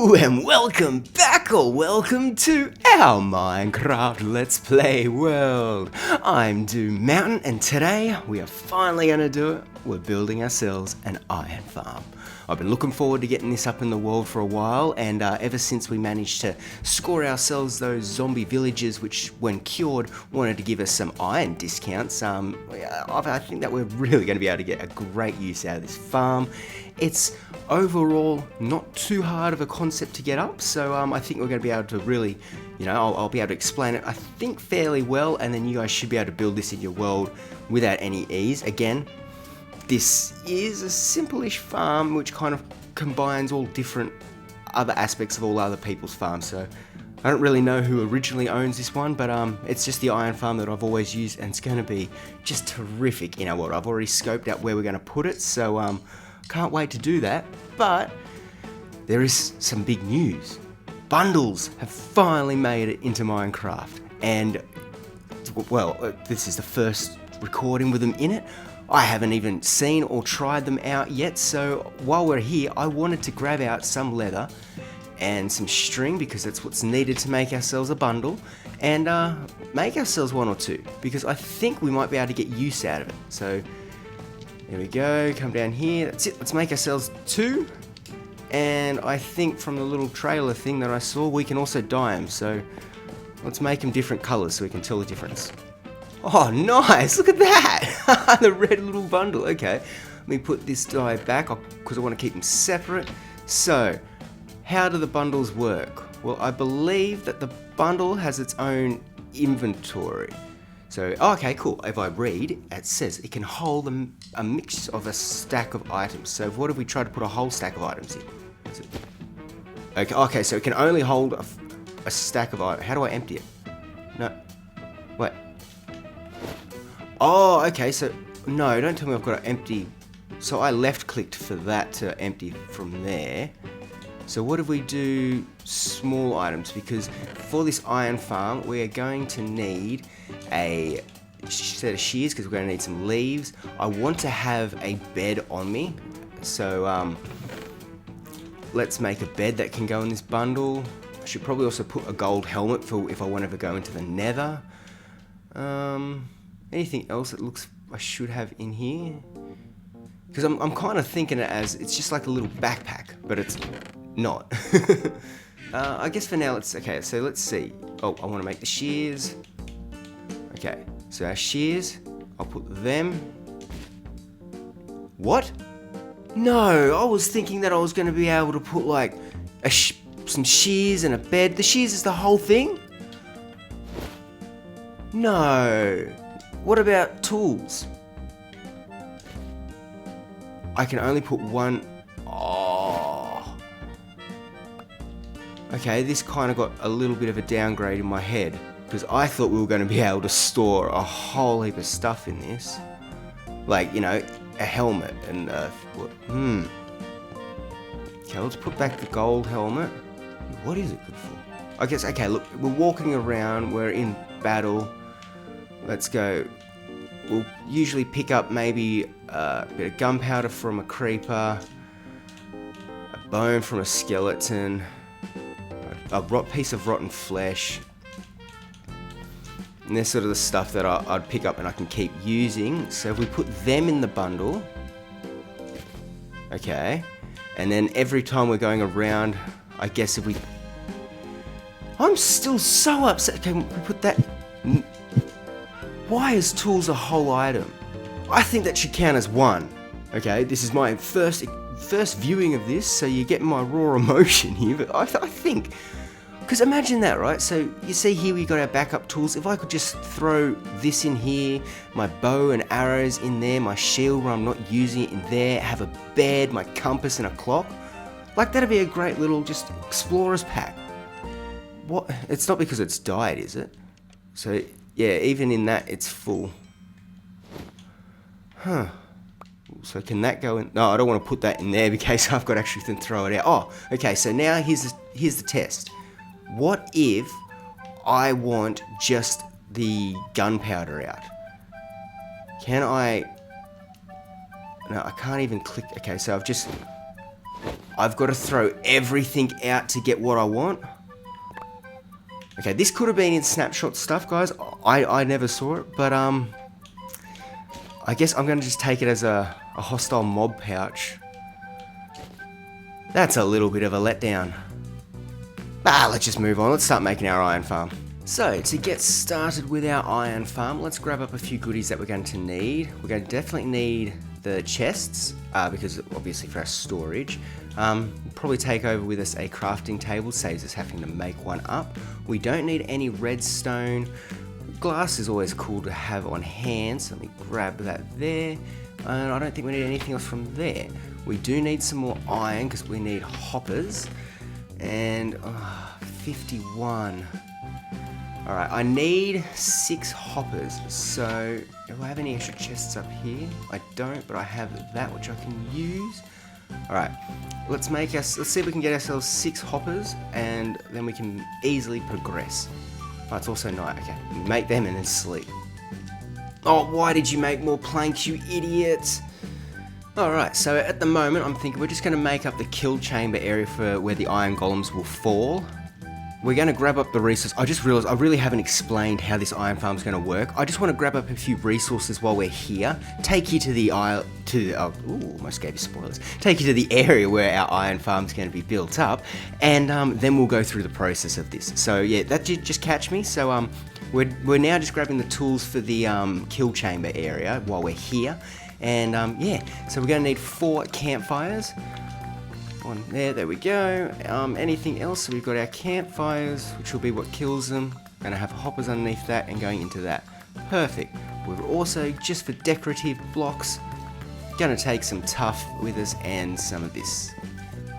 Hello and welcome back, or welcome to our Minecraft Let's Play world. I'm DueMountain and today we are finally going to do it. We're building ourselves an iron farm. I've been looking forward to getting this up in the world for a while, and ever since we managed to score ourselves those zombie villagers which, when cured, wanted to give us some iron discounts, I think that we're really going to be able to get a great use out of this farm. It's overall not too hard of a concept to get up, so I think we're going to be able to really, I'll be able to explain it, I think, fairly well, and then you guys should be able to build this in your world without any ease. Again, this is a simple-ish farm which kind of combines all different other aspects of all other people's farms, so I don't really know who originally owns this one, but it's just the iron farm that I've always used, and it's going to be just terrific in our world. I've already scoped out where we're going to put it, so can't wait to do that. But there is some big news. Bundles have finally made it into Minecraft, and well, this is the first recording with them in it. I haven't even seen or tried them out yet, so while we're here, I wanted to grab out some leather and some string, because that's what's needed to make ourselves a bundle, and make ourselves one or two, because I think we might be able to get use out of it. So there we go, come down here, that's it, let's make ourselves two, and I think from the little trailer thing that I saw, we can also dye them, so let's make them different colours so we can tell the difference. Oh, nice! Look at that! The red little bundle. Okay, let me put this dye back because I want to keep them separate. So, how do the bundles work? Well, I believe that the bundle has its own inventory. So, okay, cool. If I read, it says it can hold a mix of a stack of items. So, what if we try to put a whole stack of items in? Okay, so it can only hold a stack of items. How do I empty it? No. Wait. Oh, okay, so, no, don't tell me I've got to empty. So I left-clicked for that to empty from there. So what if we do small items? Because for this iron farm, we are going to need a set of shears, because we're going to need some leaves. I want to have a bed on me. So, let's make a bed that can go in this bundle. I should probably also put a gold helmet for if I want to go into the nether. Anything else that looks I should have in here? Because I'm kind of thinking it as it's just like a little backpack, but it's not. I guess for now, okay, so let's see. Oh, I want to make the shears. Okay, so our shears, I'll put them. What? No, I was thinking that I was going to be able to put like some shears and a bed. The shears is the whole thing? No. What about tools? I can only put one. Oh. Okay, this kind of got a little bit of a downgrade in my head, because I thought we were going to be able to store a whole heap of stuff in this. Like, a helmet and Okay, let's put back the gold helmet. What is it good for? I guess, okay, look, we're walking around, we're in battle. Let's go. We'll usually pick up maybe a bit of gunpowder from a creeper, a bone from a skeleton, a piece of rotten flesh, and that's sort of the stuff that I'd pick up and I can keep using. So if we put them in the bundle, okay, and then every time we're going around, I guess if we... I'm still so upset. Okay, we put that... Why is tools a whole item? I think that should count as one. Okay, this is my first viewing of this, so you get my raw emotion here, but I think... Because imagine that, right? So you see here we got our backup tools. If I could just throw this in here, my bow and arrows in there, my shield when I'm not using it in there, have a bed, my compass and a clock. Like, that'd be a great little just explorer's pack. What? It's not because it's dyed, is it? So... yeah, even in that, it's full. Huh. So can that go in? No, I don't want to put that in there in case I've got to actually throw it out. Oh, okay, so now here's the test. What if I want just the gunpowder out? Can I... No, I can't even click... Okay, so I've just... I've got to throw everything out to get what I want. Okay, this could have been in snapshot stuff, guys. I never saw it, but I guess I'm going to just take it as a hostile mob pouch. That's a little bit of a letdown. Let's just move on. Let's start making our iron farm. So, to get started with our iron farm, let's grab up a few goodies that we're going to need. We're going to definitely need the chests, because obviously for our storage. We'll probably take over with us a crafting table, saves us having to make one up. We don't need any redstone. Glass is always cool to have on hand, so let me grab that there. And I don't think we need anything else from there. We do need some more iron because we need hoppers. And 51. Alright, I need 6 hoppers. So, do I have any extra chests up here? I don't, but I have that which I can use. Alright, let's see if we can get ourselves 6 hoppers, and then we can easily progress. Oh, it's also night. Okay, make them and then sleep. Oh, why did you make more planks, you idiots? Alright, so at the moment I'm thinking we're just going to make up the kill chamber area for where the iron golems will fall. We're going to grab up the resources. I just realized I really haven't explained how this iron farm is going to work. I just want to grab up a few resources while we're here. Take you to the almost gave you spoilers. Take you to the area where our iron farm is going to be built up, and then we'll go through the process of this. So yeah, that did just catch me. So we're now just grabbing the tools for the kill chamber area while we're here, and yeah. So we're going to need 4 campfires. One there we go. Anything else? So we've got our campfires, which will be what kills them. Gonna have hoppers underneath that and going into that. Perfect. We're also, just for decorative blocks, gonna take some tough with us and some of this.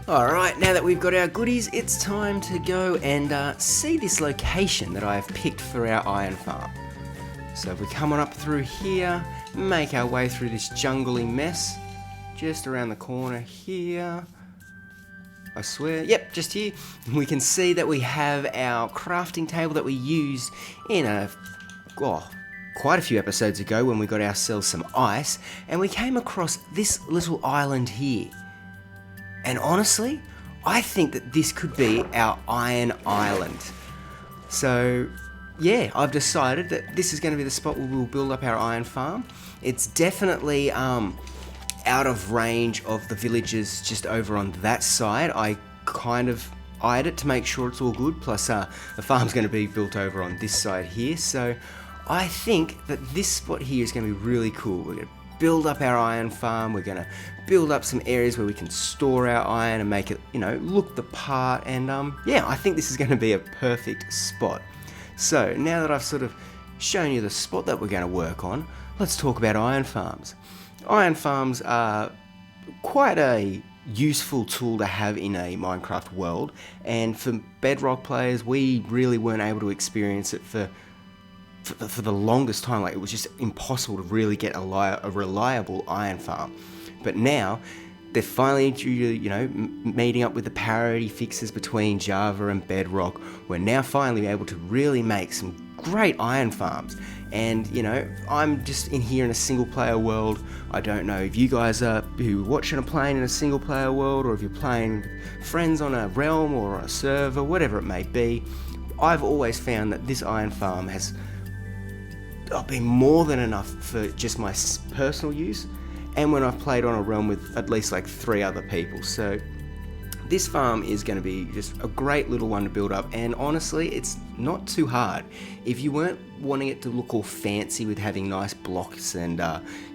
Alright, now that we've got our goodies, it's time to go and see this location that I have picked for our iron farm. So if we come on up through here, make our way through this jungly mess, just around the corner here. I swear, yep, just here. We can see that we have our crafting table that we used in quite a few episodes ago when we got ourselves some ice, and we came across this little island here. And honestly, I think that this could be our iron island. So yeah, I've decided that this is going to be the spot where we'll build up our iron farm. It's definitely out of range of the villages just over on that side. I kind of eyed it to make sure it's all good, plus the farm's going to be built over on this side here, so I think that this spot here is going to be really cool. We're going to build up our iron farm, we're going to build up some areas where we can store our iron and make it, you know, look the part, and yeah, I think this is going to be a perfect spot. So now that I've sort of shown you the spot that we're going to work on, let's talk about iron farms. Iron farms are quite a useful tool to have in a Minecraft world, and for Bedrock players, we really weren't able to experience it for the longest time. Like, it was just impossible to really get a reliable iron farm. But now they're finally, due to, you know, meeting up with the parity fixes between Java and Bedrock, we're now finally able to really make some great iron farms. And, you know, I'm just in here in a single player world. I don't know if you guys who are watching are playing in a single player world, or if you're playing with friends on a realm or on a server, whatever it may be. I've always found that this iron farm has been more than enough for just my personal use, and when I've played on a realm with at least like 3 other people. So this farm is going to be just a great little one to build up, and honestly, it's not too hard. If you weren't wanting it to look all fancy with having nice blocks and,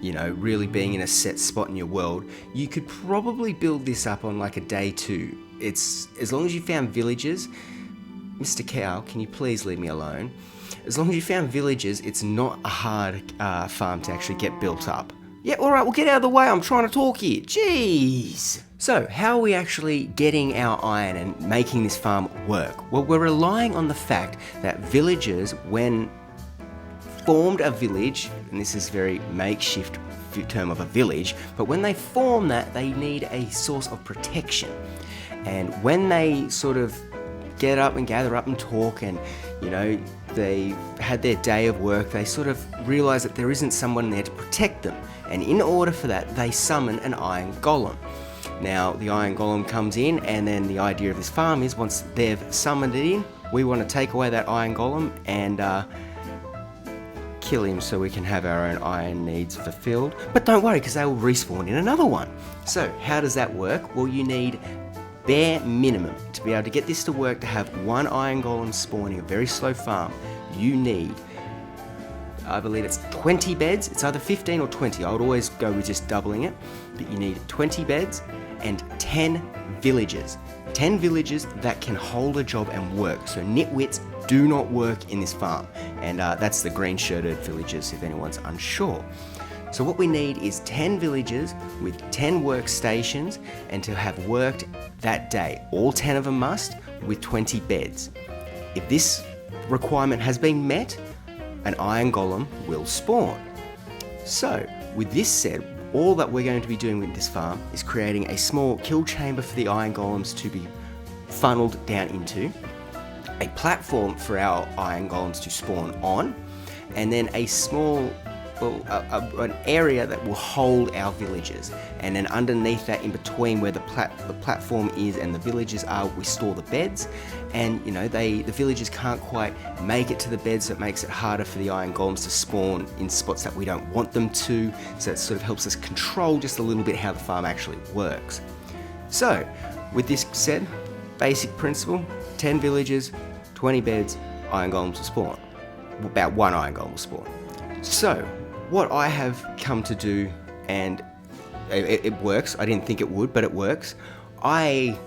you know, really being in a set spot in your world, you could probably build this up on like a day 2. It's, as long as you found villagers, Mr. Cow, can you please leave me alone? As long as you found villagers, it's not a hard farm to actually get built up. Yeah, alright, well, get out of the way, I'm trying to talk here. Jeez! So, how are we actually getting our iron and making this farm work? Well, we're relying on the fact that villagers, when formed a village, and this is very makeshift term of a village, but when they form that, they need a source of protection. And when they sort of get up and gather up and talk, and, you know, they had their day of work, they sort of realize that there isn't someone there to protect them. And in order for that, they summon an iron golem. Now the iron golem comes in, and then the idea of this farm is once they've summoned it in, we want to take away that iron golem and kill him so we can have our own iron needs fulfilled. But don't worry, because they will respawn in another one. So how does that work? Well, you need bare minimum to be able to get this to work, to have one iron golem spawning a very slow farm. You need, I believe it's 20 beds. It's either 15 or 20. I would always go with just doubling it. But you need 20 beds and 10 villagers. 10 villagers that can hold a job and work. So nitwits do not work in this farm. And that's the green shirted villagers if anyone's unsure. So what we need is 10 villagers with 10 workstations and to have worked that day. All 10 of them must, with 20 beds. If this requirement has been met, an iron golem will spawn. So with this said, all that we're going to be doing with this farm is creating a small kill chamber for the iron golems to be funneled down into, a platform for our iron golems to spawn on, and then a small an area that will hold our villagers, and then underneath that, in between where the platform is and the villagers are, we store the beds. And you know, the villagers can't quite make it to the beds, so it makes it harder for the iron golems to spawn in spots that we don't want them to. So it sort of helps us control just a little bit how the farm actually works. So with this said, basic principle: 10 villagers, 20 beds, iron golems will spawn. About one iron golem will spawn. So what I have come to do, and it works, I didn't think it would, but it works, I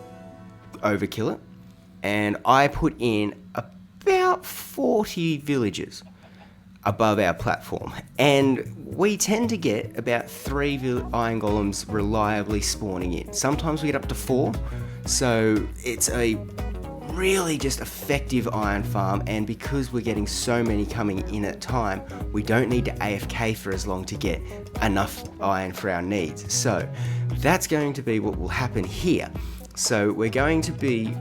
overkill it, and I put in about 40 villagers above our platform, and we tend to get about 3 iron golems reliably spawning in. Sometimes we get up to 4, so it's a really just effective iron farm, and because we're getting so many coming in at a time, we don't need to AFK for as long to get enough iron for our needs. So that's going to be what will happen here. So we're going to be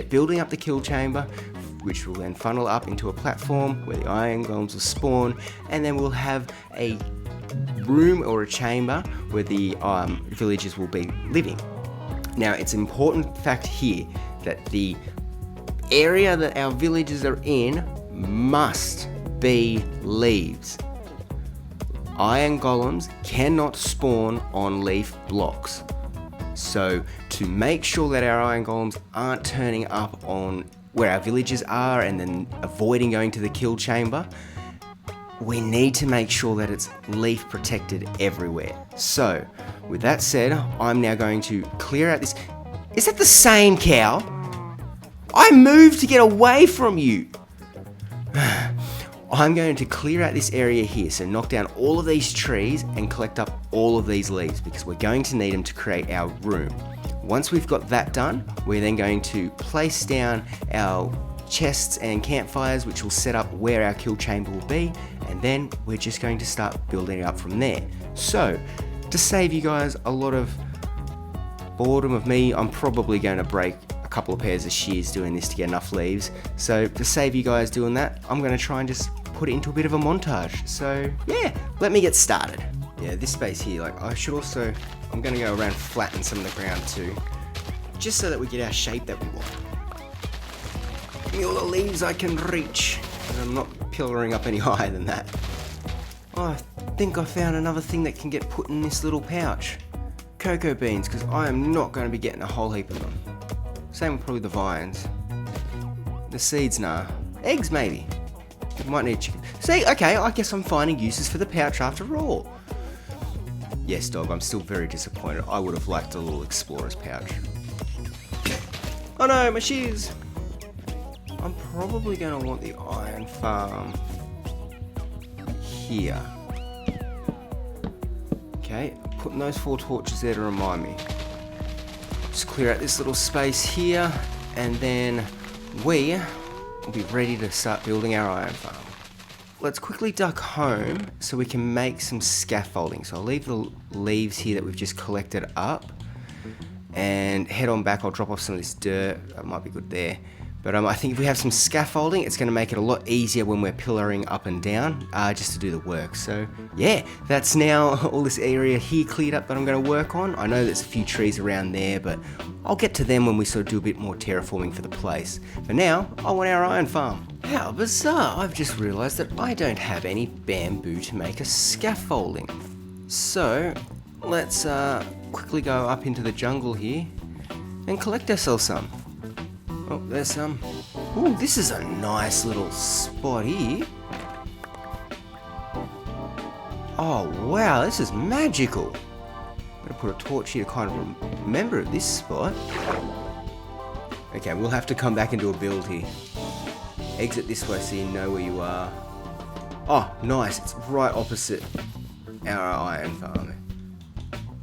building up the kill chamber, which will then funnel up into a platform where the iron golems will spawn, and then we'll have a room or a chamber where the villagers will be living. Now, it's an important fact here that the area that our villagers are in must be leaves. Iron golems cannot spawn on leaf blocks. So to make sure that our iron golems aren't turning up on where our villagers are and then avoiding going to the kill chamber, we need to make sure that it's leaf protected everywhere. So with that said, I'm now going to clear out this. Is that the same cow? I moved to get away from you. I'm going to clear out this area here, so knock down all of these trees and collect up all of these leaves, because we're going to need them to create our room. Once we've got that done, we're then going to place down our chests and campfires, which will set up where our kill chamber will be, and then we're just going to start building it up from there. So to save you guys a lot of boredom of me, I'm probably going to break a couple of pairs of shears doing this to get enough leaves. So to save you guys doing that, I'm going to try and just put it into a bit of a montage. So yeah, let me get started. Yeah, this space here, like I should also, I'm going to go around flatten some of the ground too, just so that we get our shape that we want. Give me all the leaves I can reach, and I'm not pillaring up any higher than that. Oh, I think I found another thing that can get put in this little pouch. Cocoa beans, because I am not going to be getting a whole heap of them. Same with probably the vines. The seeds, nah. Eggs, maybe. Might need chicken. See, okay, I guess I'm finding uses for the pouch after all. Yes, dog, I'm still very disappointed. I would have liked a little explorer's pouch. Oh no, my shears! I'm probably going to want the iron farm here. Okay, putting those 4 torches there to remind me. Just clear out this little space here, and then we will be ready to start building our iron farm. Let's quickly duck home so we can make some scaffolding. So I'll leave the leaves here that we've just collected up and head on back. I'll drop off some of this dirt. That might be good there. But I think if we have some scaffolding, it's going to make it a lot easier when we're pillaring up and down, just to do the work. So yeah, that's now all this area here cleared up that I'm going to work on. I know there's a few trees around there, but I'll get to them when we sort of do a bit more terraforming for the place. For now, I want our iron farm. How bizarre, I've just realised that I don't have any bamboo to make a scaffolding. So let's quickly go up into the jungle here and collect ourselves some. Oh, there's some. Ooh, this is a nice little spot here. Oh wow, this is magical. I'm gonna put a torch here to kind of remember this spot. Okay, we'll have to come back and do a build here. Exit this way so you know where you are. Oh, nice, it's right opposite our iron farm.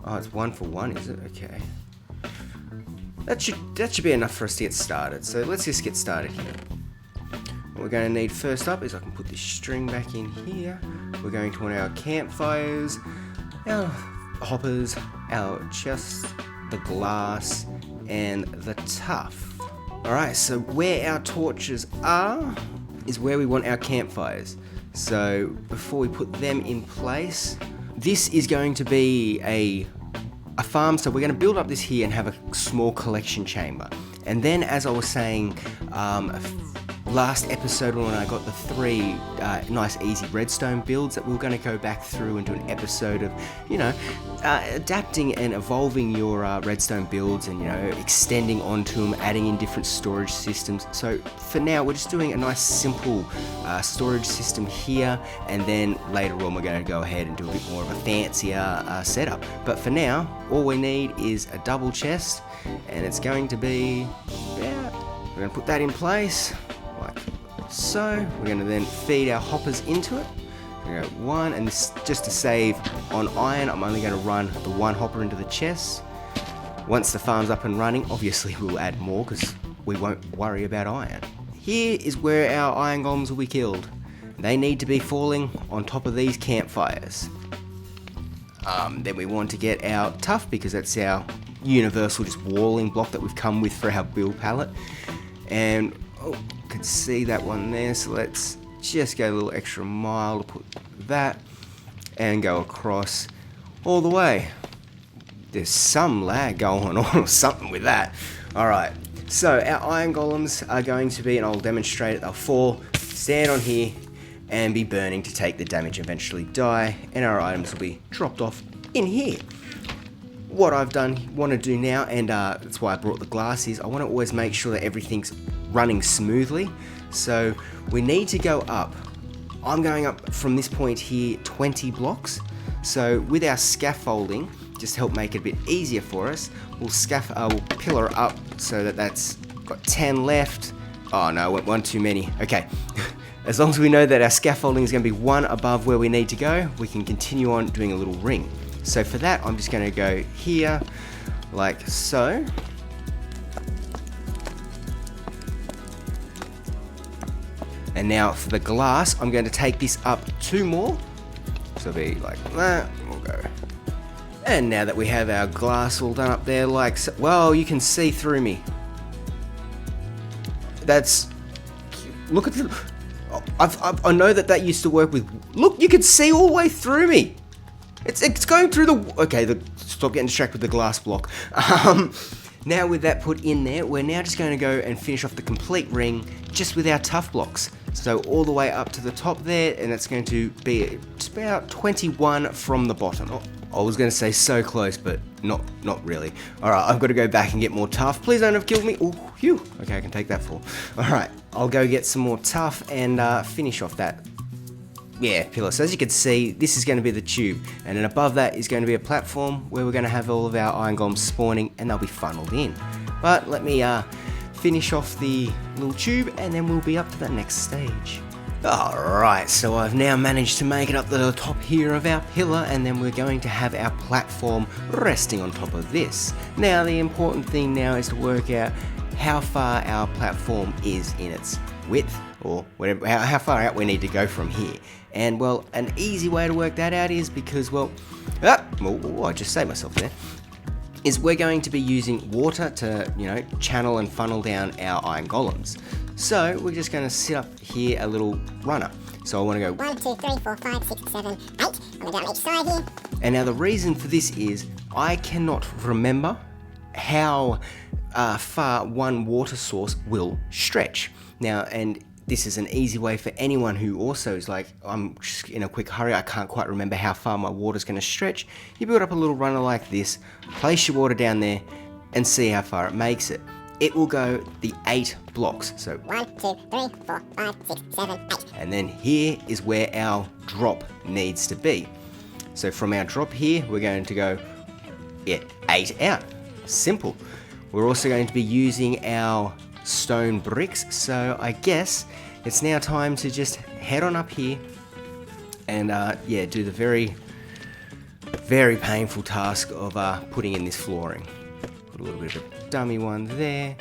Oh, it's 1 for 1, is it? Okay. That should be enough for us to get started. So let's just get started here. What we're going to need first up is I can put this string back in here. We're going to want our campfires, our hoppers, our chests, the glass, and the tuff. Alright, so where our torches are is where we want our campfires. So before we put them in place, this is going to be a farm, so we're going to build up this here and have a small collection chamber. And then, as I was saying last episode when I got the 3 nice easy redstone builds, that we were going to go back through and do an episode of, you know, adapting and evolving your redstone builds and, you know, extending onto them, adding in different storage systems. So for now, we're just doing a nice simple storage system here, and then later on we're going to go ahead and do a bit more of a fancier setup. But for now, all we need is a double chest, and it's going to be, yeah, we're going to put that in place like so. We're going to then feed our hoppers into it. We're going to go 1, and this, just to save on iron, I'm only going to run the 1 hopper into the chest. Once the farm's up and running, obviously we'll add more because we won't worry about iron. Here is where our iron golems will be killed. They need to be falling on top of these campfires. Then we want to get our tuff, because that's our universal just walling block that we've come with for our build palette. And oh, you can see that one there, so let's just go a little extra mile to put that and go across all the way. There's some lag going on or something with that. Alright, so our iron golems are going to be, and I'll demonstrate it, they'll fall, stand on here and be burning to take the damage, eventually die, and our items will be dropped off in here. What I've want to do now, and that's why I brought the glass, is I want to always make sure that everything's running smoothly. So we need to go up. I'm going up from this point here 20 blocks. So with our scaffolding, just to help make it a bit easier for us, we'll pillar up so that that's got 10 left. Oh no, I went 1 too many. Okay. As long as we know that our scaffolding is going to be 1 above where we need to go, we can continue on doing a little ring. So for that, I'm just going to go here, like so. And now for the glass, I'm going to take this up 2 more. So it'll be like that, we'll go. And now that we have our glass all done up there, like so, well, you can see through me. That's, look at the, I know that used to work with, look, you can see all the way through me. It's going through the, okay, stop getting distracted with the glass block. Now with that put in there, we're now just going to go and finish off the complete ring just with our tough blocks. So all the way up to the top there, and it's going to be just about 21 from the bottom. Oh, I was going to say so close, but not really. Alright, I've got to go back and get more tough. Please don't have killed me. Oh, phew. Okay, I can take that for. Alright, I'll go get some more tough and finish off that. Yeah, pillar. So as you can see, this is going to be the tube, and then above that is going to be a platform where we're going to have all of our iron golems spawning, and they'll be funneled in. But let me finish off the little tube, and then we'll be up to the next stage. Alright, so I've now managed to make it up to the top here of our pillar, and then we're going to have our platform resting on top of this. Now the important thing now is to work out how far our platform is in its width, or whatever, how far out we need to go from here. And well, an easy way to work that out is because, well, I just saved myself there. is we're going to be using water to, channel and funnel down our iron golems. So we're just going to set up here a little runner. So I want to go 1, 2, 3, 4, 5, 6, 7, 8. I'm going down each side here. And now the reason for this is I cannot remember how far one water source will stretch. Now, and this is an easy way for anyone who also is like, I'm just in a quick hurry, I can't quite remember how far my water's going to stretch. You build up a little runner like this, place your water down there, and see how far it makes it. It will go the 8 blocks. So 1, 2, 3, 4, 5, 6, 7, 8. And then here is where our drop needs to be. So from our drop here, we're going to go 8 out. Simple. We're also going to be using our stone bricks, so I guess it's now time to just head on up here and do the very, very painful task of putting in this flooring. Put a little bit of a dummy one there,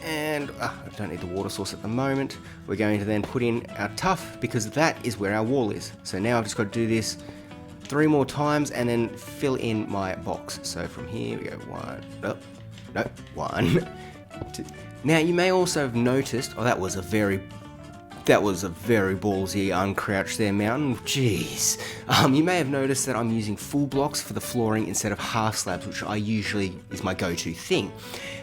and I don't need the water source at the moment. We're going to then put in our tuff, because that is where our wall is. So now I've just got to do this 3 more times and then fill in my box. So from here we go 1, 2. Now you may also have noticed, that was a very ballsy uncrouch there, Mountain. Jeez. You may have noticed that I'm using full blocks for the flooring instead of half slabs, which I usually is my go-to thing.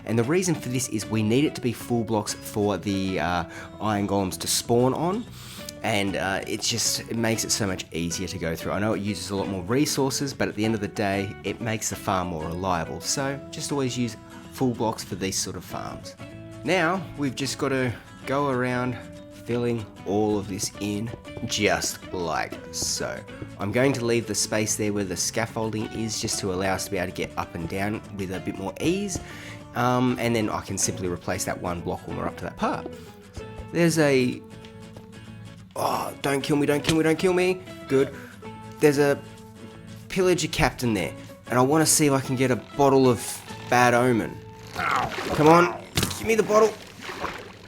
And the reason for this is we need it to be full blocks for the iron golems to spawn on. And it makes it so much easier to go through. I know it uses a lot more resources, but at the end of the day, it makes the farm more reliable. So just always use full blocks for these sort of farms. Now we've just got to go around filling all of this in just like so. I'm going to leave the space there where the scaffolding is just to allow us to be able to get up and down with a bit more ease. And then I can simply replace that one block when we're up to that part. There's a... Oh, don't kill me, don't kill me, don't kill me. Good. There's a pillager captain there, and I want to see if I can get a bottle of bad omen. Come on, give me the bottle.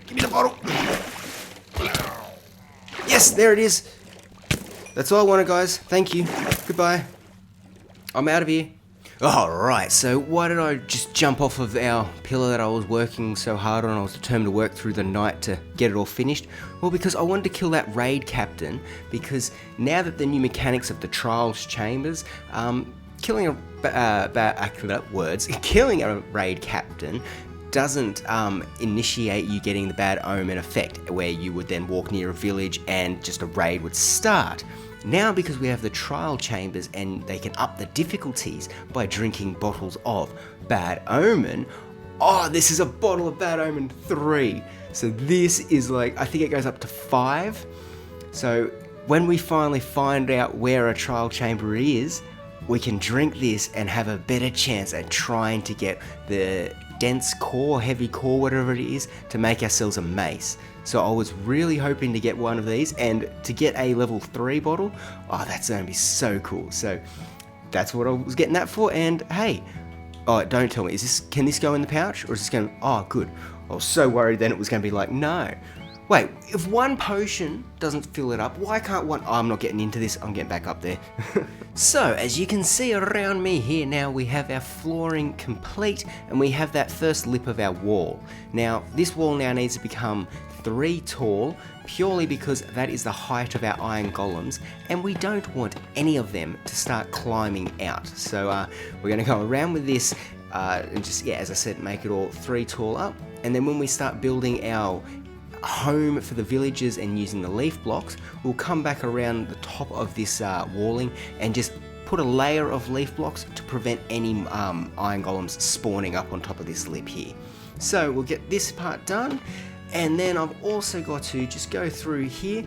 Give me the bottle. Yes, there it is. That's all I wanted, guys. Thank you. Goodbye. I'm out of here. Alright, so why did I just jump off of our pillar that I was working so hard on? I was determined to work through the night to get it all finished. Well, because I wanted to kill that raid captain, because now that the new mechanics of the trials chambers, killing a raid captain doesn't initiate you getting the bad omen effect, where you would then walk near a village and just a raid would start. Now, because we have the trial chambers and they can up the difficulties by drinking bottles of Bad Omen. Oh, this is a bottle of Bad Omen 3. So this is like, I think it goes up to 5. So when we finally find out where a trial chamber is, we can drink this and have a better chance at trying to get the dense core, heavy core, whatever it is, to make ourselves a mace. So I was really hoping to get one of these, and to get a level 3 bottle, oh, that's going to be so cool. So that's what I was getting that for, and hey, oh, don't tell me, can this go in the pouch, or is this going to, oh, good. I was so worried then it was going to be like, no. Wait, if one potion doesn't fill it up, why can't one, oh, I'm not getting into this, I'm getting back up there. So, as you can see around me here now, we have our flooring complete, and we have that first lip of our wall. Now, this wall now needs to become 3 tall, purely because that is the height of our iron golems, and we don't want any of them to start climbing out. So, we're going to go around with this, and just, yeah, as I said, make it all 3 tall up, and then when we start building our home for the villagers and using the leaf blocks, we'll come back around the top of this walling and just put a layer of leaf blocks to prevent any iron golems spawning up on top of this lip here. So we'll get this part done, and then I've also got to just go through here,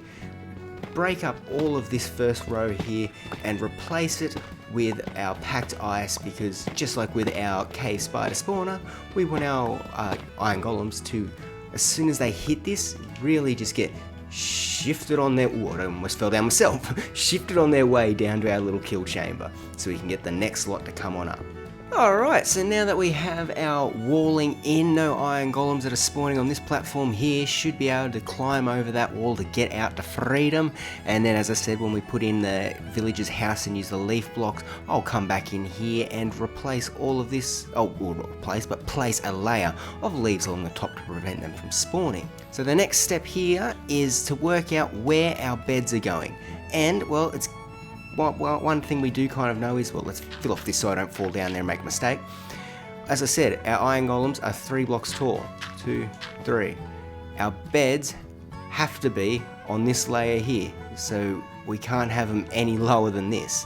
break up all of this first row here and replace it with our packed ice, because just like with our cave spider spawner, we want our iron golems to, as soon as they hit this, really just get shifted on their, ooh, I almost fell down myself, shifted on their way down to our little kill chamber, so we can get the next lot to come on up. Alright, so now that we have our walling in, no iron golems that are spawning on this platform here should be able to climb over that wall to get out to freedom. And then, as I said, when we put in the villager's house and use the leaf blocks, I'll come back in here and replace all of this, place a layer of leaves along the top to prevent them from spawning. So the next step here is to work out where our beds are going. And, well, it's one thing we do kind of know is, well, let's fill off this so I don't fall down there and make a mistake. As I said, our iron golems are 3 blocks tall. 2, 3. Our beds have to be on this layer here, so we can't have them any lower than this.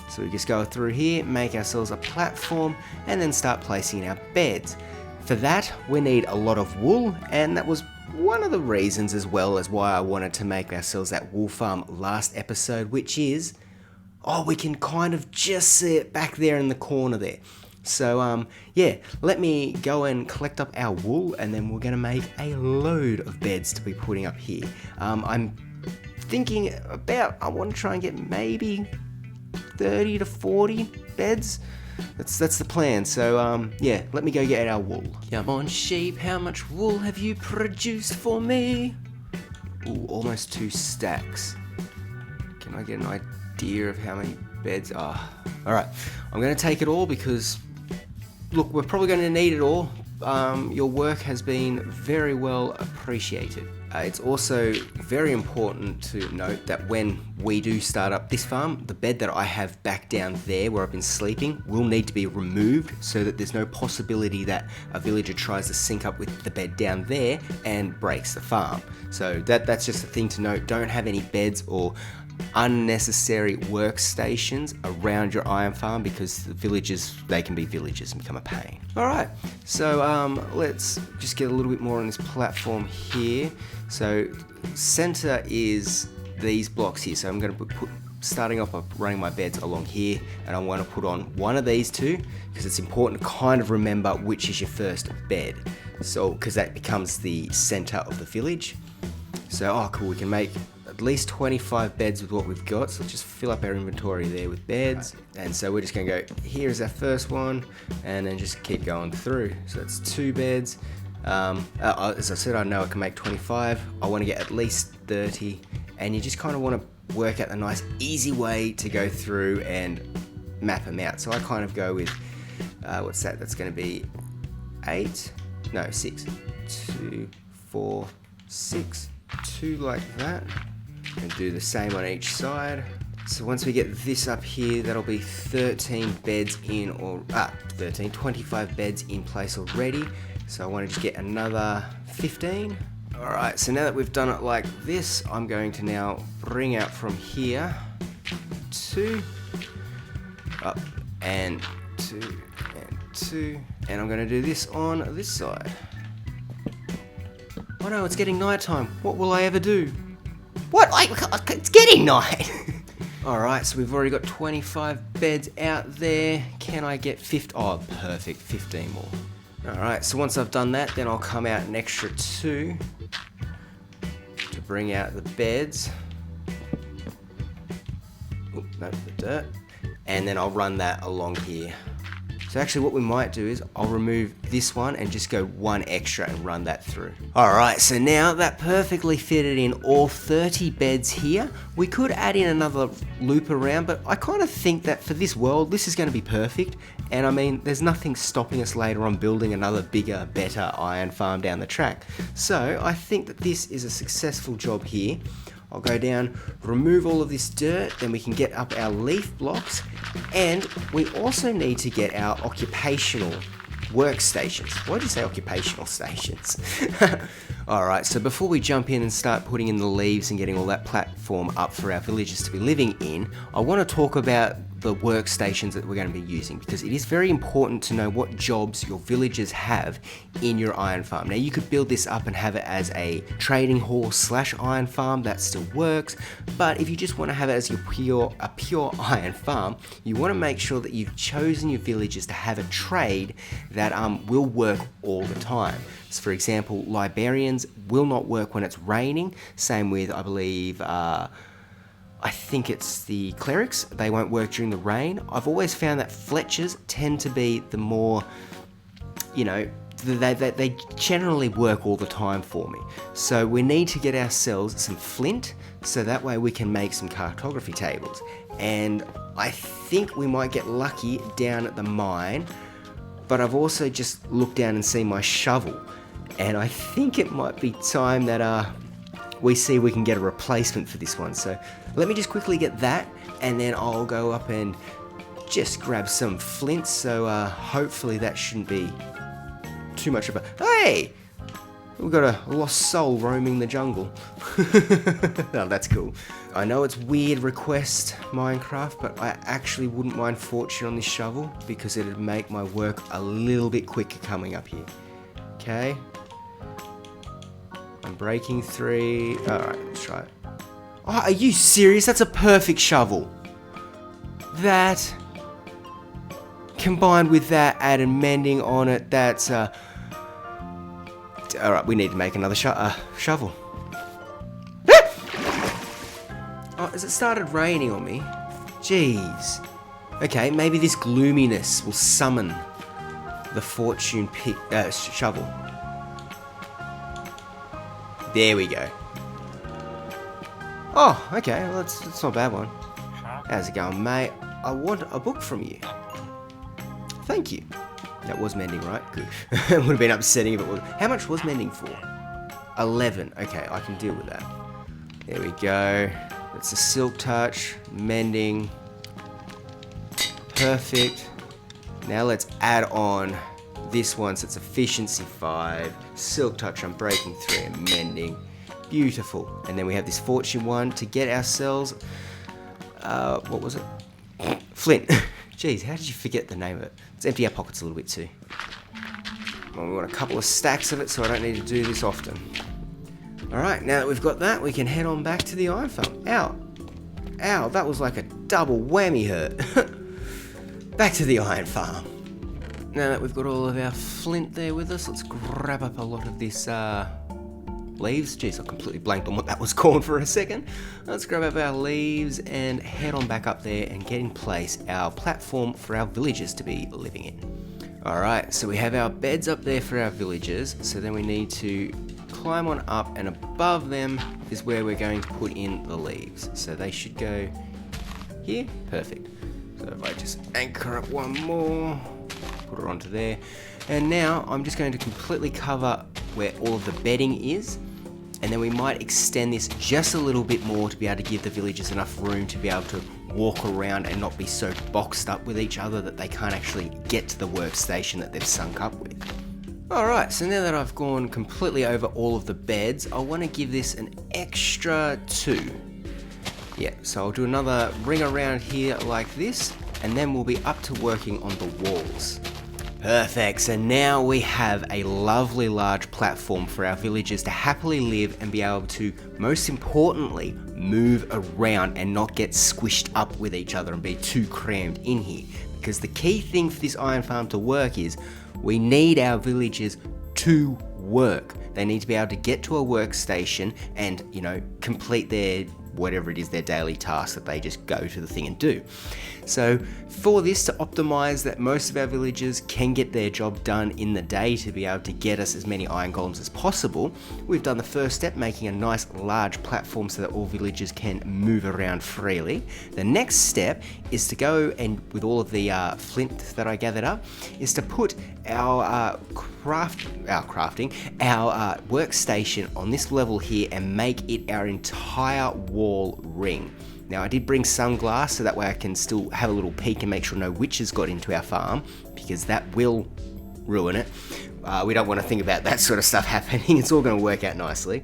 So we just go through here, make ourselves a platform, and then start placing our beds. For that, we need a lot of wool, and that was one of the reasons as well as why I wanted to make ourselves that wool farm last episode, which is, we can kind of just see it back there in the corner there. So, yeah, let me go and collect up our wool, and then we're going to make a load of beds to be putting up here. I'm thinking about, I want to try and get maybe 30 to 40 beds. That's the plan. So, yeah, let me go get our wool. Come on, sheep, how much wool have you produced for me? Ooh, almost 2 stacks. Can I get an idea of how many beds are? Alright, I'm going to take it all because, look, we're probably going to need it all. Your work has been very well appreciated. It's also very important to note that when we do start up this farm, the bed that I have back down there where I've been sleeping will need to be removed so that there's no possibility that a villager tries to sync up with the bed down there and breaks the farm. So that's just a thing to note. Don't have any beds or unnecessary workstations around your iron farm because the villagers, they can be villagers and become a pain. Alright, so let's just get a little bit more on this platform here. So center is these blocks here, so I'm going to put starting off by running my beds along here, and I want to put on one of these two because it's important to kind of remember which is your first bed, so because that becomes the center of the village. So cool, we can make at least 25 beds with what we've got, so let's just fill up our inventory there with beds. And so we're just going to go, here's our first one, and then just keep going through. So that's 2 beds. As I said, I know I can make 25. I want to get at least 30, and you just kind of want to work out a nice easy way to go through and map them out. So I kind of go with, what's that? That's going to be 6. 2, 4, 6, 2 like that. And do the same on each side. So once we get this up here, that'll be 13 beds in, or 25 beds in place already. So I want to just get another 15. Alright, so now that we've done it like this, I'm going to now bring out from here 2, up, and 2, and 2, and I'm going to do this on this side. Oh no, it's getting nighttime. What will I ever do? What? It's getting night! Alright, so we've already got 25 beds out there. Can I get 50? Oh, perfect. 15 more. Alright, so once I've done that, then I'll come out an extra 2 to bring out the beds. Oop, no, the dirt. And then I'll run that along here. So actually what we might do is I'll remove this one and just go 1 extra and run that through. Alright, so now that perfectly fitted in all 30 beds here. We could add in another loop around, but I kind of think that for this world, this is going to be perfect. And I mean, there's nothing stopping us later on building another bigger, better iron farm down the track. So I think that this is a successful job here. I'll go down, remove all of this dirt, then we can get up our leaf blocks, and we also need to get our occupational workstations. Why do you say occupational stations? Alright, so before we jump in and start putting in the leaves and getting all that platform up for our villagers to be living in, I want to talk about the workstations that we're going to be using, because it is very important to know what jobs your villagers have in your iron farm. Now you could build this up and have it as a trading hall / iron farm, that still works, but if you just want to have it as a pure iron farm, you want to make sure that you've chosen your villagers to have a trade that will work all the time. So for example, librarians will not work when it's raining, same with I believe I think it's the clerics. They won't work during the rain. I've always found that Fletchers tend to be the more, they generally work all the time for me. So we need to get ourselves some flint, so that way we can make some cartography tables. And I think we might get lucky down at the mine, but I've also just looked down and seen my shovel, and I think it might be time that we see if we can get a replacement for this one. So let me just quickly get that, and then I'll go up and just grab some flint. So hopefully that shouldn't be too much of a... Hey! We've got a lost soul roaming the jungle. Oh, that's cool. I know it's weird request, Minecraft, but I actually wouldn't mind fortune on this shovel because it'd make my work a little bit quicker coming up here. Okay. I'm breaking 3. Alright, let's try it. Oh, are you serious? That's a perfect shovel. That, combined with that, added mending on it, that's... Alright, we need to make another shovel. Oh, has it started raining on me? Jeez. Okay, maybe this gloominess will summon the fortune shovel. There we go. Oh, okay, well, that's not a bad one. How's it going, mate? I want a book from you. Thank you. That was mending, right? Good. It would have been upsetting if it was. How much was mending for? 11. Okay, I can deal with that. There we go. That's a silk touch. Mending. Perfect. Now let's add on this one. So it's efficiency 5. Silk touch, I'm breaking 3. And mending. Beautiful. And then we have this fortune one to get ourselves... what was it? Flint. Jeez, how did you forget the name of it? Let's empty our pockets a little bit too. Well, we want a couple of stacks of it, so I don't need to do this often. Alright, now that we've got that, we can head on back to the iron farm. Ow. Ow, that was like a double whammy hurt. Back to the iron farm. Now that we've got all of our flint there with us, let's grab up a lot of this leaves. Jeez, I completely blanked on what that was called for a second. Let's grab up our leaves and head on back up there and get in place our platform for our villagers to be living in. Alright, so we have our beds up there for our villagers, so then we need to climb on up, and above them is where we're going to put in the leaves. So they should go here. Perfect. So if I just anchor up one more, put it onto there, and now I'm just going to completely cover where all of the bedding is, and then we might extend this just a little bit more to be able to give the villagers enough room to be able to walk around and not be so boxed up with each other that they can't actually get to the workstation that they've sunk up with. Alright, so now that I've gone completely over all of the beds, I want to give this an extra 2. Yeah, so I'll do another ring around here like this, and then we'll be up to working on the walls. Perfect, so now we have a lovely large platform for our villagers to happily live and be able to, most importantly, move around and not get squished up with each other and be too crammed in here. Because the key thing for this iron farm to work is we need our villagers to work. They need to be able to get to a workstation and, complete their whatever it is, their daily task that they just go to the thing and do. So for this, to optimize that most of our villagers can get their job done in the day to be able to get us as many iron golems as possible, we've done the first step, making a nice large platform so that all villagers can move around freely. The next step is to go and, with all of the flint that I gathered up, is to put our workstation on this level here and make it our entire wall ring. Now I did bring some glass so that way I can still have a little peek and make sure no witches got into our farm, because that will ruin it. We don't want to think about that sort of stuff happening. It's all going to work out nicely.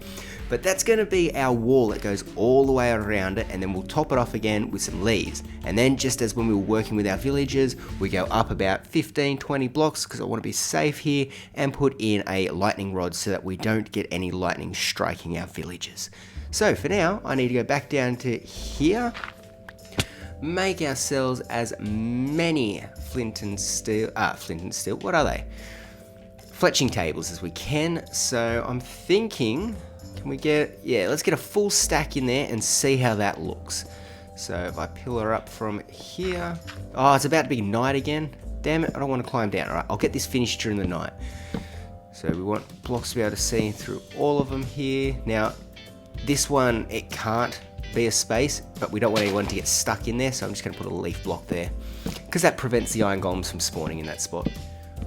But that's going to be our wall that goes all the way around it, and then we'll top it off again with some leaves. And then, just as when we were working with our villagers, we go up about 15-20 blocks, because I want to be safe here, and put in a lightning rod so that we don't get any lightning striking our villagers. So for now, I need to go back down to here, make ourselves as many flint and steel, what are they? Fletching tables as we can. So I'm thinking, can we get, let's get a full stack in there and see how that looks. So if I pillar up from here... Oh, it's about to be night again. Damn it, I don't want to climb down. Alright, I'll get this finished during the night. So we want blocks to be able to see through all of them here. Now, this one, it can't be a space, but we don't want anyone to get stuck in there, so I'm just going to put a leaf block there, because that prevents the iron golems from spawning in that spot.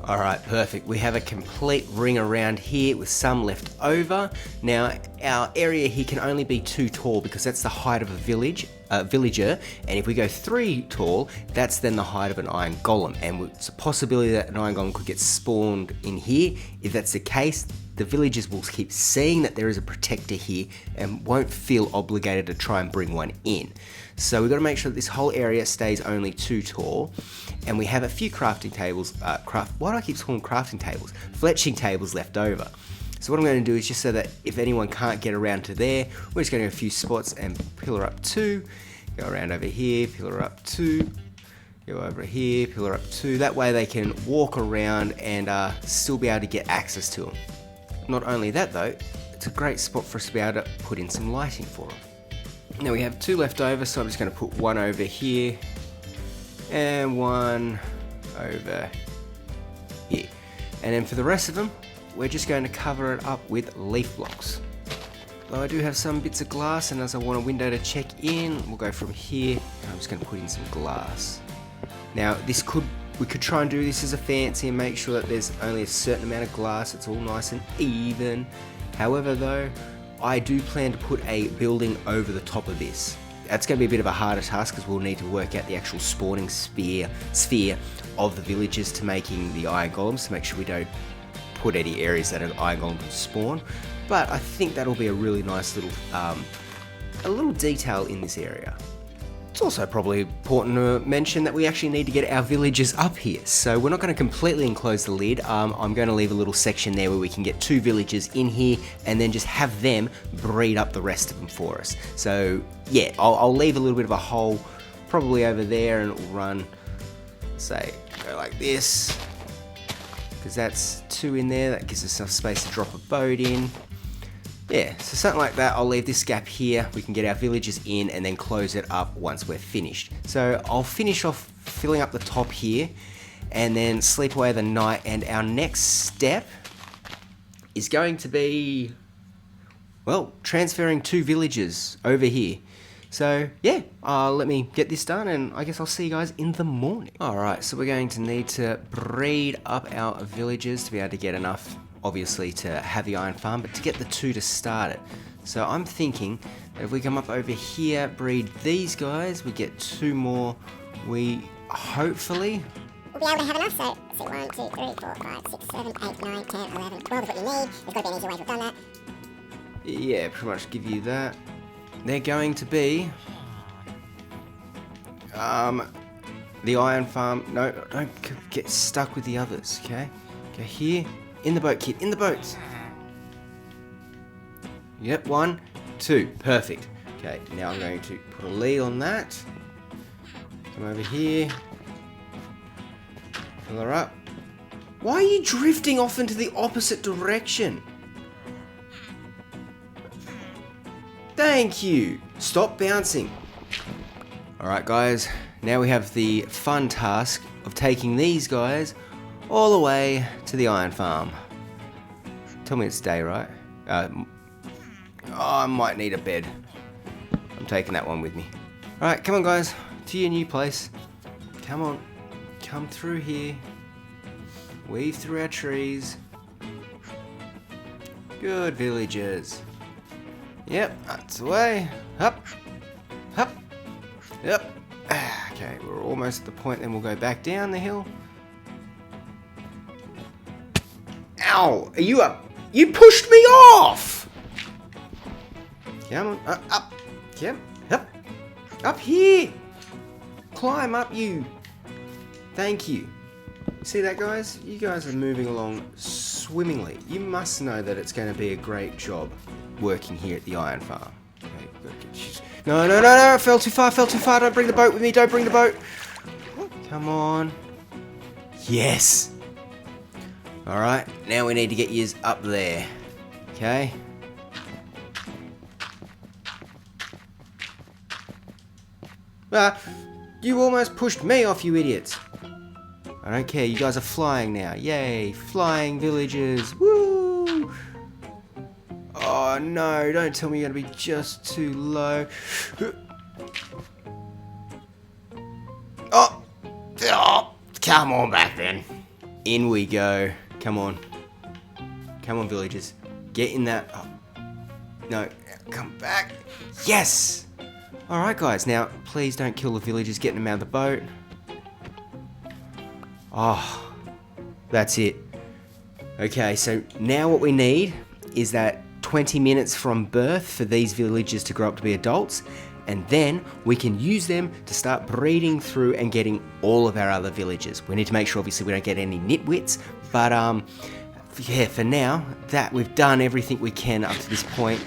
Alright, perfect. We have a complete ring around here with some left over. Now, our area here can only be 2 tall because that's the height of a villager, and if we go 3 tall, that's then the height of an iron golem, and it's a possibility that an iron golem could get spawned in here. If that's the case, the villagers will keep seeing that there is a protector here and won't feel obligated to try and bring one in. So we've got to make sure that this whole area stays only 2 tall, and we have a few crafting tables, why do I keep calling them crafting tables? Fletching tables left over. So what I'm going to do is, just so that if anyone can't get around to there, we're just going to go a few spots and pillar up 2, go around over here, pillar up 2, go over here, pillar up 2. That way they can walk around and still be able to get access to them. Not only that though, it's a great spot for us to be able to put in some lighting for them. Now we have 2 left over, so I'm just going to put 1 over here and 1 over here. And then for the rest of them, we're just going to cover it up with leaf blocks. Though I do have some bits of glass, and as I want a window to check in, we'll go from here, and I'm just going to put in some glass. Now we could try and do this as a fancy and make sure that there's only a certain amount of glass, it's all nice and even. However though, I do plan to put a building over the top of this. That's going to be a bit of a harder task, because we'll need to work out the actual spawning sphere of the villagers to making the iron golems, to make sure we don't put any areas that an iron golem can spawn. But I think that'll be a really nice little detail in this area. It's also probably important to mention that we actually need to get our villagers up here. So we're not going to completely enclose the lid. I'm going to leave a little section there where we can get 2 villagers in here and then just have them breed up the rest of them for us. So yeah, I'll leave a little bit of a hole probably over there, and it will run, say, go like this, because that's 2 in there. That gives us enough space to drop a boat in. Yeah, so something like that. I'll leave this gap here. We can get our villagers in and then close it up once we're finished. So I'll finish off filling up the top here and then sleep away the night. And our next step is going to be, well, transferring 2 villagers over here. So yeah, let me get this done, and I guess I'll see you guys in the morning. Alright, so we're going to need to breed up our villagers to be able to get enough, obviously, to have the iron farm, but to get the 2 to start it. So I'm thinking that if we come up over here, breed these guys, we get 2 more, we hopefully... We'll be able to have enough, so 1, 2, 3, 4, 5, 6, 7, 8, 9, 10, 11, 12 is what you need. There's got to be an easier way to have done that. Yeah, pretty much give you that. They're going to be... the iron farm... No, don't get stuck with the others, okay? Go here. In the boat, kid. In the boat. Yep, 1, 2. Perfect. Okay, now I'm going to put a lead on that. Come over here. Fill her up. Why are you drifting off into the opposite direction? Thank you. Stop bouncing. Alright guys, now we have the fun task of taking these guys all the way to the iron farm. Tell me it's day, right? I might need a bed. I'm taking that one with me. Alright, come on guys, to your new place. Come on, come through here. Weave through our trees. Good villagers. Yep, that's the way. Up, up, yep. Okay, we're almost at the point, then we'll go back down the hill. Ow! Are you up? You pushed me off! Come on, up. Yep, up here. Climb up, you. Thank you. See that, guys? You guys are moving along swimmingly. You must know that it's going to be a great job working here at the iron farm. Okay, no, I fell too far, don't bring the boat with me, don't bring the boat. Come on. Yes. Alright, now we need to get yous up there. Okay. You almost pushed me off, you idiots. I don't care, you guys are flying now. Yay, flying villagers. Woo! Oh no, don't tell me you're gonna be just too low. Oh! Come on back then. In we go. Come on. Come on, villagers. Get in that. Oh. No, come back. Yes! Alright, guys, now please don't kill the villagers, getting them out of the boat. Oh, that's it. Okay, so now what we need is that 20 minutes from birth for these villagers to grow up to be adults, and then we can use them to start breeding through and getting all of our other villagers. We need to make sure, obviously, we don't get any nitwits, but yeah, for now, that we've done everything we can up to this point,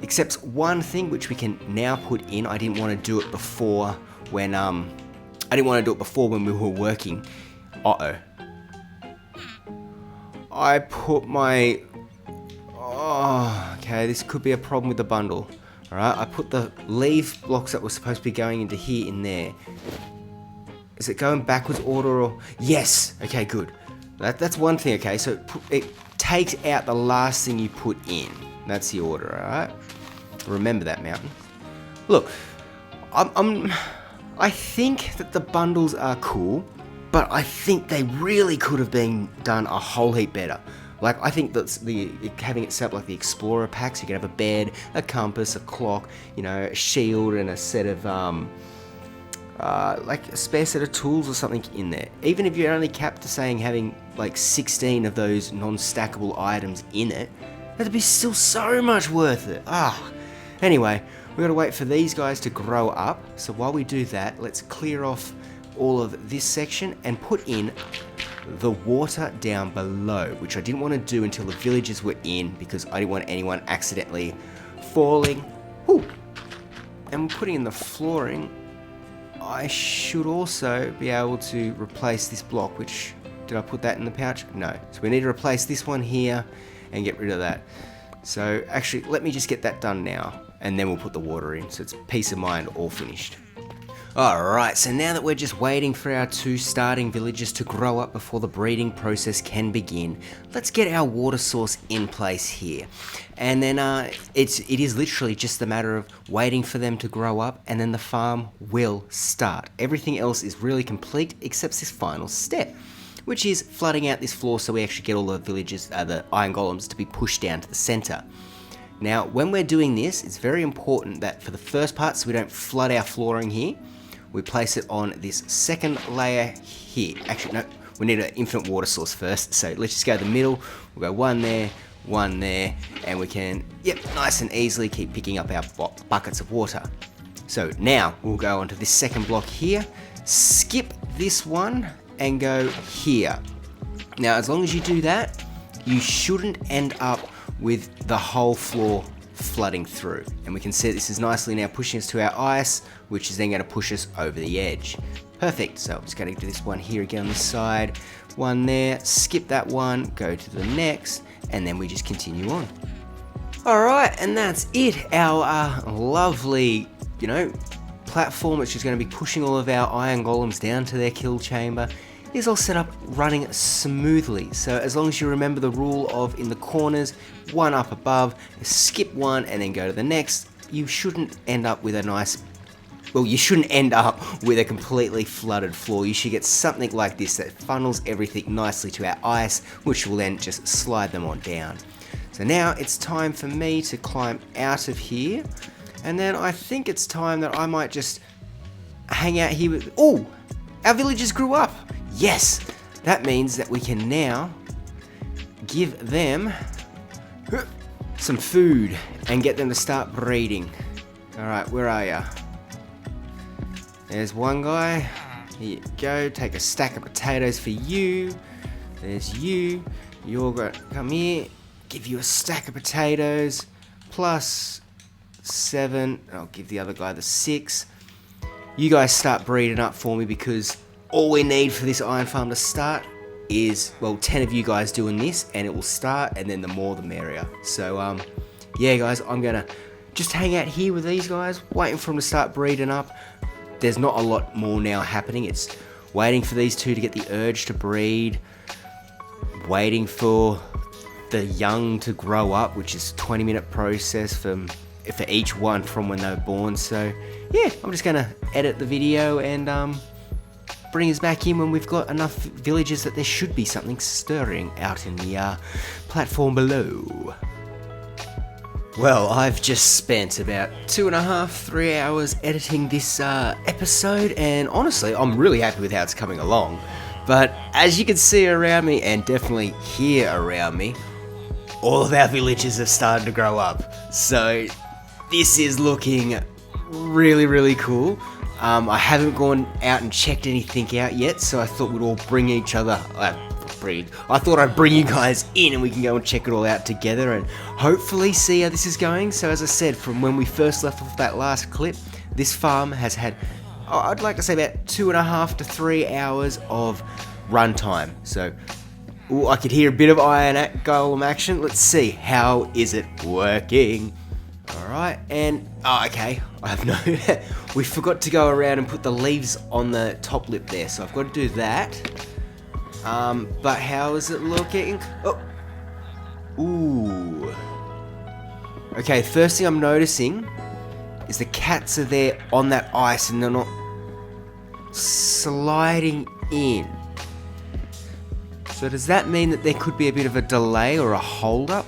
except one thing which we can now put in. I didn't want to do it before when we were working. I put my... Oh, okay, this could be a problem with the bundle. Alright, I put the leaf blocks that were supposed to be going into here in there. Is it going backwards order or... Yes! Okay, good. That's one thing, okay, so it takes out the last thing you put in. That's the order, alright? Remember that, Mountain. Look, I think that the bundles are cool, but I think they really could have been done a whole heap better. Like, I think that having it set up like the Explorer packs, you can have a bed, a compass, a clock, you know, a shield, and a set of, like a spare set of tools or something in there. Even if you're only capped to saying having like 16 of those non-stackable items in it, that'd be still so much worth it. Anyway, we gotta wait for these guys to grow up. So while we do that, let's clear off all of this section and put in the water down below, which I didn't want to do until the villagers were in because I didn't want anyone accidentally falling. Ooh. And we're putting in the flooring. I should also be able to replace this block, which, did I put that in the pouch? No. So we need to replace this one here and get rid of that. So actually, let me just get that done now, and then we'll put the water in, so it's peace of mind, all finished. Alright, so now that we're just waiting for our 2 starting villagers to grow up before the breeding process can begin, let's get our water source in place here. And then it is literally just a matter of waiting for them to grow up, and then the farm will start. Everything else is really complete except this final step, which is flooding out this floor so we actually get all the villagers, the iron golems, to be pushed down to the center. Now, when we're doing this, it's very important that for the first part, so we don't flood our flooring here, we place it on this second layer here. Actually, no, we need an infinite water source first, so let's just go to the middle. We'll go one there, and we can, yep, nice and easily keep picking up our buckets of water. So now we'll go onto this second block here, skip this one, and go here. Now, as long as you do that, you shouldn't end up with the whole floor flooding through. And we can see this is nicely now pushing us to our ice, which is then going to push us over the edge. Perfect, so I'm just going to do this one here again on this side, one there, skip that one, go to the next, and then we just continue on. Alright, and that's it. Our lovely, platform which is going to be pushing all of our iron golems down to their kill chamber is all set up running smoothly. So as long as you remember the rule of in the corners, one up above, skip one and then go to the next, you shouldn't end up with a nice, you shouldn't end up with a completely flooded floor. You should get something like this that funnels everything nicely to our ice, which will then just slide them on down. So now it's time for me to climb out of here, and then I think it's time that I might just hang out here with, oh, our villagers grew up. Yes, that means that we can now give them some food and get them to start breeding. Alright, where are ya? There's one guy. Here you go, take a stack of potatoes for you. There's you. You're going to come here, give you a stack of potatoes, plus 7. I'll give the other guy the 6. You guys start breeding up for me, because all we need for this iron farm to start is, 10 of you guys doing this, and it will start, and then the more the merrier. So, yeah guys, I'm gonna just hang out here with these guys, waiting for them to start breeding up. there's not a lot more now happening. It's waiting for these two to get the urge to breed, waiting for the young to grow up, which is a 20-minute process for each one from when they were born. So yeah, I'm just gonna edit the video and bring us back in when we've got enough villagers that there should be something stirring out in the platform below. Well, I've just spent about 2.5-3 hours editing this episode, and honestly, I'm really happy with how it's coming along. But as you can see around me, and definitely hear around me, all of our villagers have started to grow up. So this is looking really, really cool. I haven't gone out and checked anything out yet, so I thought we'd all bring each other. I thought I'd bring you guys in and we can go and check it all out together and hopefully see how this is going. So as I said, from when we first left off that last clip, this farm has had, I'd like to say, about 2.5 to 3 hours of runtime. So I could hear a bit of iron golem action. Let's see, how is it working? Alright, and, okay, I have no, we forgot to go around and put the leaves on the top lip there, so I've got to do that. But how is it looking? Oh, ooh. Okay, first thing I'm noticing is the cats are there on that ice and they're not sliding in. So does that mean that there could be a bit of a delay or a hold-up?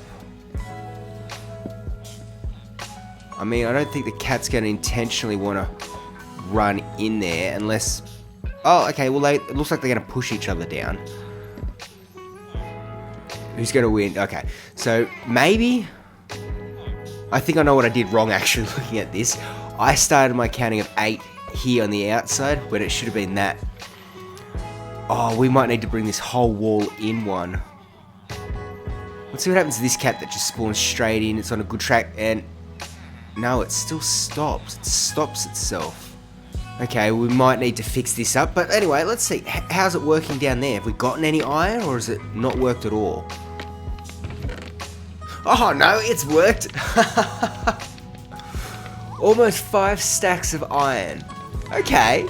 I mean, I don't think the cat's going to intentionally want to run in there unless... Oh, okay, well, it looks like they're going to push each other down. Who's going to win? Okay, so maybe... I think I know what I did wrong, actually, looking at this. I started my counting of 8 here on the outside, when it should have been that. Oh, we might need to bring this whole wall in one. Let's see what happens to this cat that just spawns straight in. It's on a good track, and... No, it still stops. It stops itself. Okay, we might need to fix this up. But anyway, let's see. How's it working down there? Have we gotten any iron, or has it not worked at all? Oh, no, it's worked. Almost 5 stacks of iron. Okay,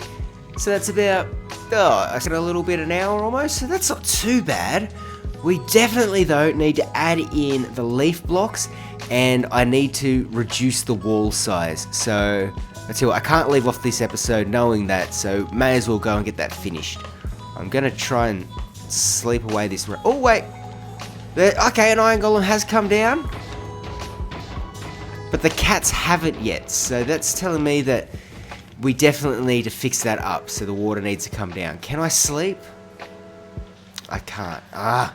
so that's about, I said a little bit an hour almost, so that's not too bad. We definitely, though, need to add in the leaf blocks, and I need to reduce the wall size. So, let's see what, I can't leave off this episode knowing that, so may as well go and get that finished. I'm going to try and sleep away this... Oh, wait! Okay, an iron golem has come down. But the cats haven't yet, so that's telling me that we definitely need to fix that up, so the water needs to come down. Can I sleep? I can't. I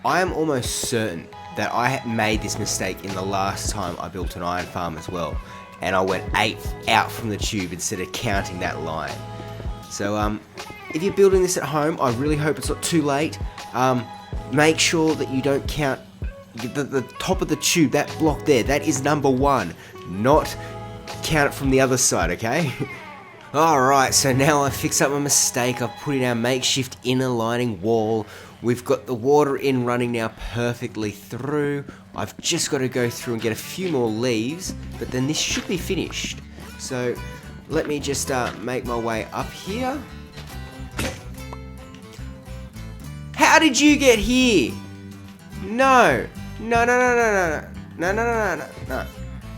am almost certain that I made this mistake in the last time I built an iron farm as well. And I went 8 out from the tube instead of counting that line. So, if you're building this at home, I really hope it's not too late. Make sure that you don't count the top of the tube, that block there. That is number 1. Not count it from the other side, okay? Alright, so now I've fixed up my mistake. I've put in our makeshift inner lining wall. We've got the water in running now perfectly through. I've just got to go through and get a few more leaves, but then this should be finished. So let me just make my way up here. How did you get here? No. No, no, no, no, no, no, no, no, no, no,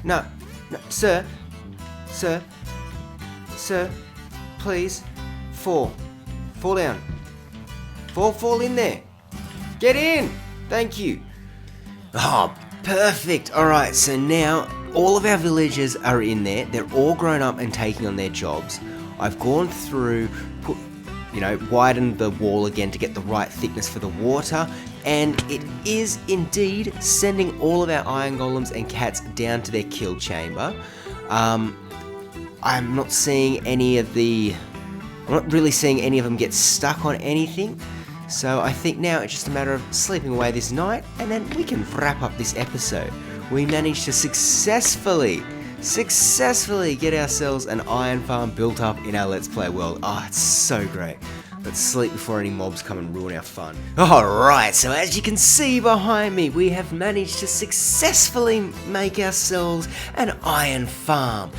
no, no, sir, sir, sir, please, fall down, fall in there, get in, thank you. Oh, perfect. Alright, so now all of our villagers are in there, they're all grown up and taking on their jobs. I've gone through, widened the wall again to get the right thickness for the water, and it is indeed sending all of our iron golems and cats down to their kill chamber. I'm not really seeing any of them get stuck on anything, so I think now it's just a matter of sleeping away this night, and then we can wrap up this episode. We managed to successfully get ourselves an iron farm built up in our Let's Play world. Oh, it's so great. Let's sleep before any mobs come and ruin our fun. Alright, so as you can see behind me, we have managed to successfully make ourselves an iron farm.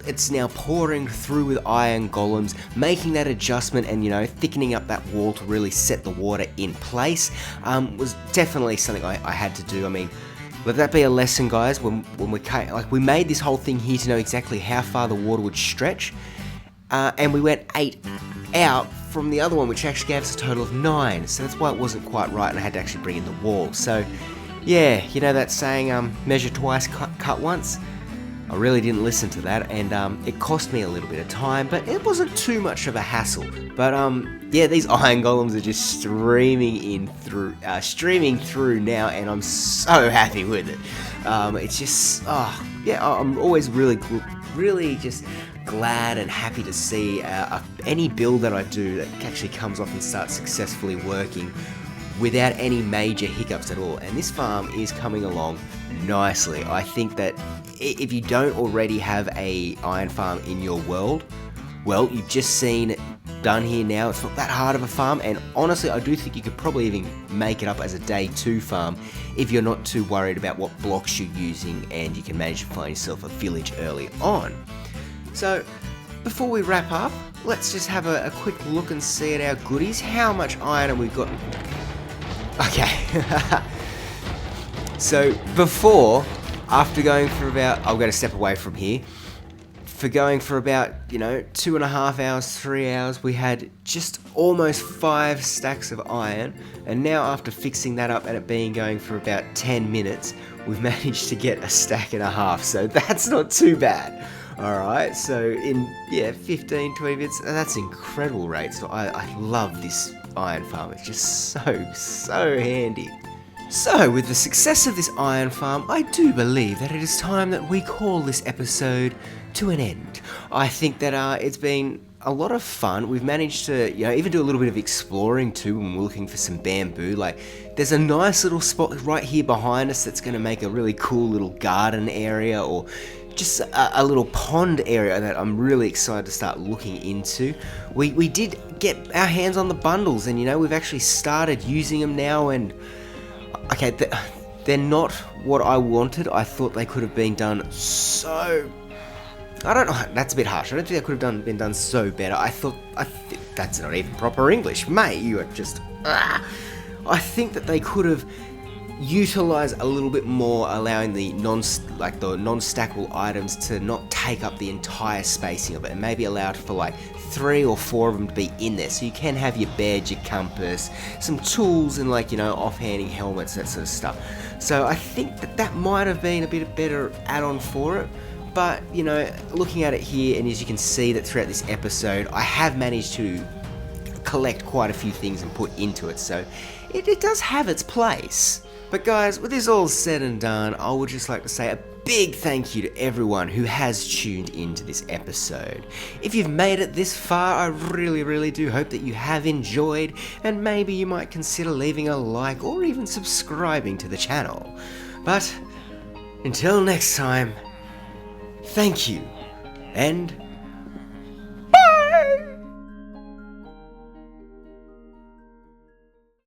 it's now pouring through with iron golems, making that adjustment and, thickening up that wall to really set the water in place, was definitely something I had to do. I mean, let that be a lesson, guys. When we made this whole thing here to know exactly how far the water would stretch, and we went 8 out from the other one, which actually gave us a total of 9. So that's why it wasn't quite right, and I had to actually bring in the wall. So, yeah, that saying, measure twice, cut once. I really didn't listen to that, and it cost me a little bit of time, but it wasn't too much of a hassle. But these iron golems are just streaming through now, and I'm so happy with it. It's just, I'm always really just glad and happy to see any build that I do that actually comes off and starts successfully working without any major hiccups at all. And this farm is coming along nicely. I think that if you don't already have a iron farm in your world, well, you've just seen it done here now. It's not that hard of a farm, and honestly, I do think you could probably even make it up as a day 2 farm if you're not too worried about what blocks you're using, and you can manage to find yourself a village early on. So, before we wrap up, let's just have a quick look and see at our goodies. How much iron have we got? Okay. So, after going for about, I'm going to step away from here, for going for about, 2.5 hours, 3 hours, we had just almost 5 stacks of iron, and now after fixing that up and it being going for about 10 minutes, we've managed to get 1.5 stacks, so that's not too bad. Alright, so in 15, 20 minutes, that's incredible rate. So I love this iron farm. It's just so handy. So with the success of this iron farm, I do believe that it is time that we call this episode to an end. I think that it's been a lot of fun. We've managed to, even do a little bit of exploring too when we're looking for some bamboo. Like, there's a nice little spot right here behind us that's going to make a really cool little garden area, or just a little pond area that I'm really excited to start looking into. We did get our hands on the bundles, and we've actually started using them now, and okay, they're not what I wanted. I thought they could have been done so... I don't know, that's a bit harsh. I don't think they could have been done so better. I think that's not even proper English. Mate, you are just... I think that they could have utilize a little bit more, allowing the non-stackable items to not take up the entire spacing of it, and maybe allow it for like 3 or 4 of them to be in there, so you can have your badge, your compass, some tools, and off-handing helmets, that sort of stuff. So I think that might have been a bit better add-on for it. But looking at it here, and as you can see that throughout this episode, I have managed to collect quite a few things and put into it, so it does have its place. But guys, with this all said and done, I would just like to say a big thank you to everyone who has tuned into this episode. If you've made it this far, I really do hope that you have enjoyed, and maybe you might consider leaving a like or even subscribing to the channel. But until next time, thank you, and